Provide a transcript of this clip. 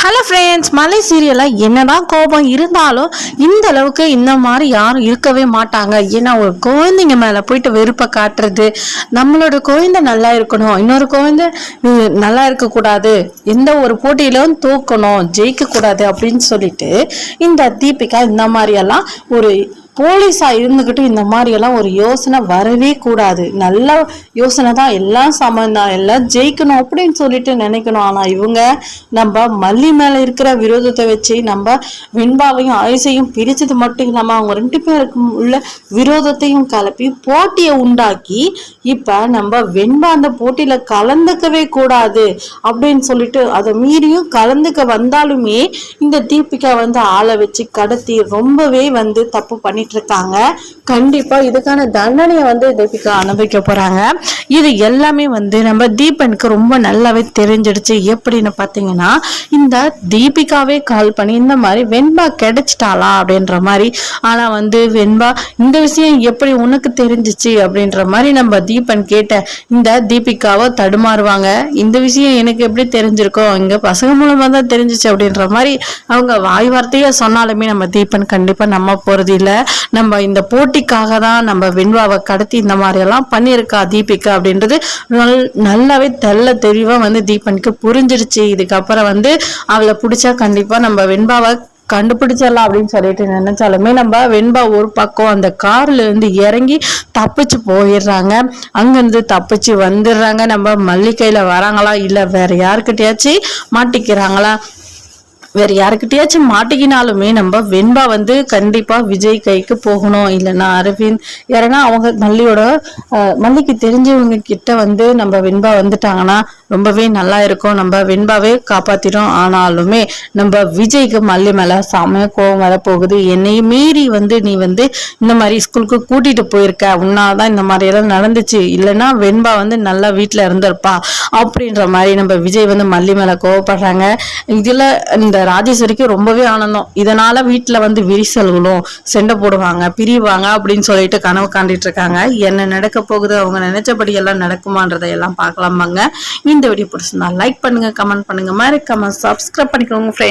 Hello friends, மலை சீரியலில் என்னதான் கோபம் இருந்தாலும் இந்த அளவுக்கு இந்த மாதிரி யாரும் இருக்கவே மாட்டாங்க. ஏன்னா ஒரு குழந்தைங்க மேலே போயிட்டு வெறுப்பை காட்டுறது, நம்மளோட குழந்தை நல்லா இருக்கணும், இன்னொரு குழந்தை நல்லா இருக்கக்கூடாது, எந்த ஒரு போட்டியிலும் தூக்கணும், ஜெயிக்கக்கூடாது அப்படின்னு சொல்லிட்டு இந்த தீபிகா இந்த மாதிரியெல்லாம் ஒரு போலீஸா இருந்துகிட்டு இந்த மாதிரி எல்லாம் ஒரு யோசனை வரவே கூடாது. நல்ல யோசனை தான், எல்லாம் சமம் தான், எல்லாம் ஜெயிக்கணும் அப்படின்னு சொல்லிட்டு நினைக்கணும். ஆனா இவங்க நம்ம மல்லி மேல இருக்கிற விரோதத்தை வச்சு நம்ம வெண்பாவையும் ஆயுசையும் பிரிச்சது மட்டும் இல்லாம அவங்க ரெண்டு பேருக்கும் உள்ள விரோதத்தையும் கலப்பி போட்டியை உண்டாக்கி இப்ப நம்ம வெண்பா அந்த போட்டியில கலந்துக்கவே கூடாது அப்படின்னு சொல்லிட்டு அதை மீறியும் கலந்துக்க வந்தாலுமே இந்த தீபிகா ஆளை வச்சு கடத்தி ரொம்பவே தப்பு பண்ணி இருக்காங்க. கண்டிப்பா இதுக்கான தண்டனையை தீபிகா அனுபவிக்க போறாங்க. இது எல்லாமே நம்ம தீபனுக்கு ரொம்ப நல்லாவே தெரிஞ்சிடுச்சு. எப்படின்னு பாத்தீங்கன்னா, இந்த தீபிகாவே கால் பண்ணி இந்த மாதிரி வெண்பா கிடைச்சிட்டாளா அப்படின்ற மாதிரி. ஆனா வெண்பா இந்த விஷயம் எப்படி உனக்கு தெரிஞ்சிச்சு அப்படின்ற மாதிரி நம்ம தீபன் கேட்ட இந்த தீபிகாவை தடுமாறுவாங்க. இந்த விஷயம் எனக்கு எப்படி தெரிஞ்சிருக்கோம், இங்க பசங்க மூலமா தான் தெரிஞ்சிச்சு அப்படின்ற மாதிரி அவங்க வாய் வார்த்தையா சொன்னாலுமே நம்ம தீபன் கண்டிப்பா நம்ப போறது இல்லை. நம்ம இந்த போட்டிக்காக தான் நம்ம வெண்பாவை கடத்தி இந்த மாதிரி எல்லாம் பண்ணியிருக்கா தீபிகா அப்படின்றது நல்லாவே தெளிவா தீபனுக்கு புரிஞ்சிருச்சு. இதுக்கப்புறம் அவளை பிடிச்சா கண்டிப்பா நம்ம வெண்பாவை கண்டுபிடிச்சிடலாம் அப்படின்னு சொல்லிட்டு நினைச்சாலுமே நம்ம வெண்பா ஒரு பக்கம் அந்த கார்ல இருந்து இறங்கி தப்பிச்சு போயிடுறாங்க. அங்கிருந்து தப்பிச்சு வந்துடுறாங்க. நம்ம மல்லிகையில வராங்களா இல்ல வேற யாருக்கிட்டயாச்சும் மாட்டிக்கிறாங்களா, வேற யாருக்கிட்டயாச்சும் மாட்டிக்கினாலுமே நம்ம வெண்பா கண்டிப்பா விஜய் கைக்கு போகணும், இல்லைன்னா அரவிந்த் யாரனா அவங்க மல்லிக்கு தெரிஞ்சவங்க கிட்ட நம்ம வெண்பா வந்துட்டாங்கன்னா ரொம்பவே நல்லா இருக்கும். நம்ம வெண்பாவே காப்பாத்திடும். ஆனாலுமே நம்ம விஜய்க்கு மல்லி மேல செமையா கோவம் வரப்போகுது. என்னையும் மீறி நீ இந்த மாதிரி ஸ்கூலுக்கு கூட்டிட்டு போயிருக்க, உன்னாதான் இந்த மாதிரி எல்லாம் நடந்துச்சு, இல்லைன்னா வெண்பா நல்லா வீட்டுல இருந்திருப்பா அப்படின்ற மாதிரி நம்ம விஜய் மல்லி மேல கோவப்படுறாங்க. இதுல இந்த ராஜேஸ்வரிக்கு ரொம்பவே ஆனந்தம். இதனால வீட்டுல விரிசல்களும் சண்டை போடுவாங்க, பிரிவாங்க அப்படின்னு சொல்லிட்டு கனவு காண்டிட்டு இருக்காங்க. என்ன நடக்க போகுது, அவங்க நினைச்சபடி எல்லாம் நடக்குமான்றதை எல்லாம் பார்க்கலாமாங்க. இந்த வீடியோ பிடிச்சிருந்தா லைக் பண்ணுங்க, கமெண்ட் பண்ணுங்க, மறக்காம சப்ஸ்கிரைப் பண்ணிக்கோங்க.